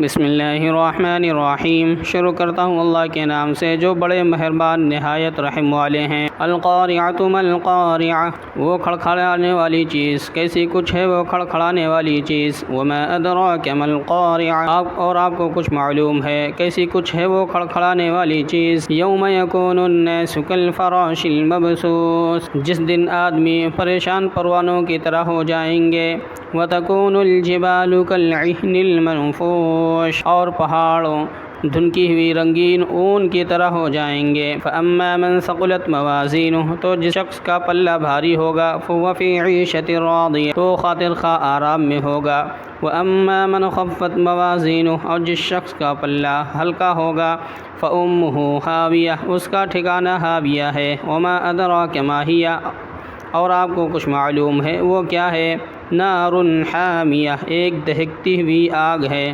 बिस्मिल्लाहिर्रहमानिर्रहीम। शुरू करता हूँ अल्लाह के नाम से जो बड़े मेहरबान नहायत रहम वाले हैं। अल-क़ारिअतु मल-क़ारिअ, वो खड़खड़ाने वाली चीज़ कैसी कुछ है वो खड़खड़ाने वाली चीज़। वमा अदराक मल-क़ारिअ, और आपको कुछ मालूम है कैसी कुछ है वो खड़खड़ाने वाली चीज़। यौम यकूनुन्नासु कल-फ़राशिल मबसूस, जिस दिन आदमी परेशान परवानों की तरह हो जाएंगे। व तकूनुल जिबालु कल-इह्निल मनफूश, और पहाड़ों धुनकी हुई रंगीन ऊन की तरह हो जाएंगे। फ़अम्मा मन सक़ुलत मवाज़ीनुहु, तो जिस शख्स का पल्ला भारी होगा। फ़हुव फ़ी ईशतिर रादियह, तो खातिर खा आराम में होगा। व अम्मा मन ख़फ़्फ़त मवाज़ीनुहु, और जिस शख्स का पल्ला हल्का होगा। फ़उम्मुहु हावियह, उसका ठिकाना हाविया है। वमा अदराक मा हिया, और आपको कुछ मालूम है वो क्या है। नारुन हामियह, एक दहकती हुई आग है।